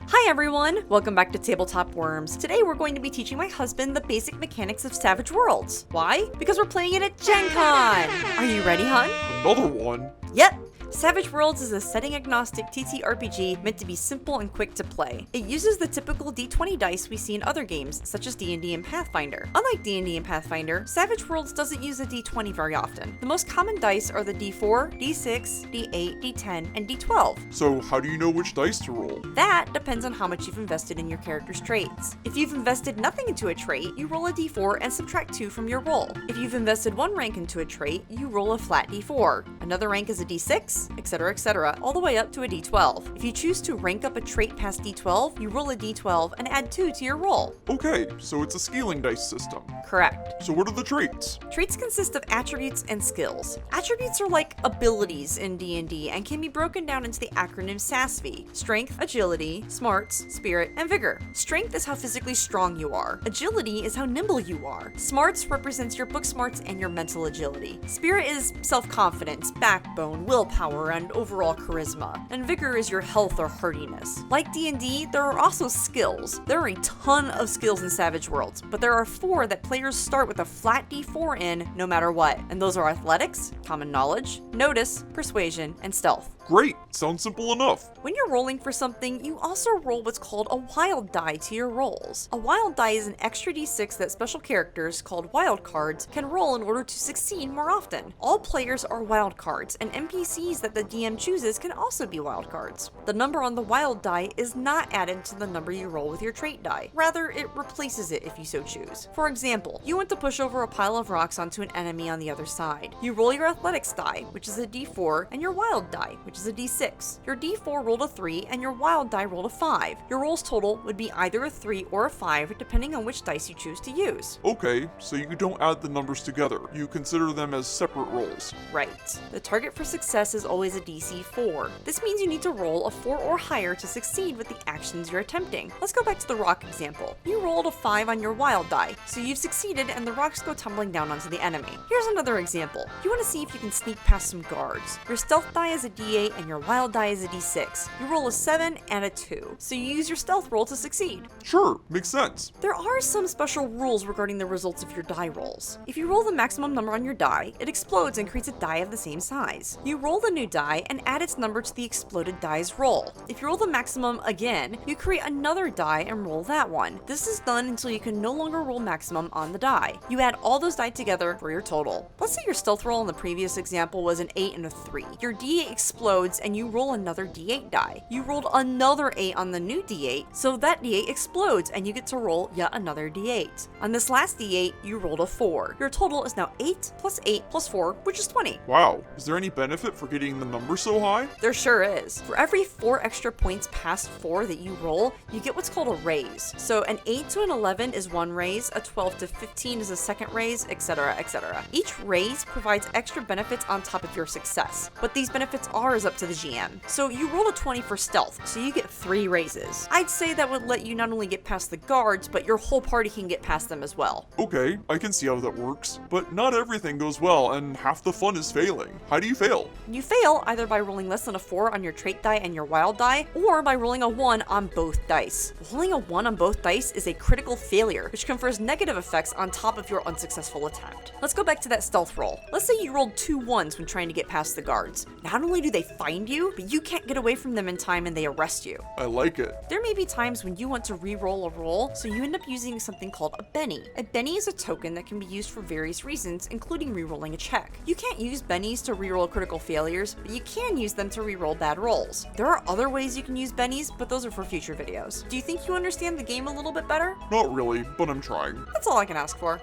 Hi everyone! Welcome back to Tabletop Worms. Today we're going to be teaching my husband the basic mechanics of Savage Worlds. Why? Because we're playing it at Gen Con! Are you ready, hun? Another one? Yep! Savage Worlds is a setting-agnostic TTRPG meant to be simple and quick to play. It uses the typical D20 dice we see in other games, such as D&D and Pathfinder. Unlike D&D and Pathfinder, Savage Worlds doesn't use a D20 very often. The most common dice are the D4, D6, D8, D10, and D12. So how do you know which dice to roll? That depends on how much you've invested in your character's traits. If you've invested nothing into a trait, you roll a D4 and subtract 2 from your roll. If you've invested 1 rank into a trait, you roll a flat D4. Another rank is a D6, etc., all the way up to a D12. If you choose to rank up a trait past D12, you roll a D12 and add 2 to your roll. Okay, so it's a scaling dice system. Correct. So what are the traits? Traits consist of attributes and skills. Attributes are like abilities in D&D and can be broken down into the acronym SASV: Strength, Agility, Smarts, Spirit, and Vigor. Strength is how physically strong you are. Agility is how nimble you are. Smarts represents your book smarts and your mental agility. Spirit is self-confidence, backbone, willpower, and overall charisma. And Vigor is your health or hardiness. Like D&D, there are also skills. There are a ton of skills in Savage Worlds, but there are 4 that players start with a flat D4 in no matter what. And those are Athletics, Common Knowledge, Notice, Persuasion, and Stealth. Great, sounds simple enough. When you're rolling for something, you also roll what's called a wild die to your rolls. A wild die is an extra d6 that special characters, called wild cards, can roll in order to succeed more often. All players are wild cards, and NPCs that the DM chooses can also be wild cards. The number on the wild die is not added to the number you roll with your trait die. Rather, it replaces it if you so choose. For example, you want to push over a pile of rocks onto an enemy on the other side. You roll your athletics die, which is a d4, and your wild die, which is a d6. Your d4 rolled a 3 and your wild die rolled a 5. Your rolls total would be either a 3 or a 5 depending on which dice you choose to use. Okay, so you don't add the numbers together. You consider them as separate rolls. Right. The target for success is always a DC 4. This means you need to roll a 4 or higher to succeed with the actions you're attempting. Let's go back to the rock example. You rolled a 5 on your wild die, so you've succeeded and the rocks go tumbling down onto the enemy. Here's another example. You want to see if you can sneak past some guards. Your stealth die is a d8 and your wild die is a d6. You roll a 7 and a 2, so you use your stealth roll to succeed. Sure, makes sense. There are some special rules regarding the results of your die rolls. If you roll the maximum number on your die, it explodes and creates a die of the same size. You roll the new die and add its number to the exploded die's roll. If you roll the maximum again, you create another die and roll that one. This is done until you can no longer roll maximum on the die. You add all those die together for your total. Let's say your stealth roll in the previous example was an 8 and a 3. Your d8 explodes and you roll another d8 die. You rolled another 8 on the new d8, so that d8 explodes and you get to roll yet another d8. On this last d8, you rolled a 4. Your total is now 8 plus 8 plus 4, which is 20. Wow, is there any benefit for getting the number so high? There sure is. For every 4 extra points past 4 that you roll, you get what's called a raise. So an 8 to an 11 is one raise, a 12 to 15 is a second raise, etc., etc. Each raise provides extra benefits on top of your success. What these benefits are is up to the GM. So you rolled a 20 for stealth, so you get 3 raises. I'd say that would let you not only get past the guards, but your whole party can get past them as well. Okay, I can see how that works. But not everything goes well, and half the fun is failing. How do you fail? You fail either by rolling less than a 4 on your trait die and your wild die, or by rolling a 1 on both dice. Rolling a 1 on both dice is a critical failure, which confers negative effects on top of your unsuccessful attempt. Let's go back to that stealth roll. Let's say you rolled 2 1s when trying to get past the guards. Not only do they find you, but you can't get away from them in time and they arrest you. I like it. There may be times when you want to re-roll a roll, so you end up using something called a Benny. A Benny is a token that can be used for various reasons, including re-rolling a check. You can't use Bennies to re-roll critical failures, but you can use them to re-roll bad rolls. There are other ways you can use Bennies, but those are for future videos. Do you think you understand the game a little bit better? Not really, but I'm trying. That's all I can ask for.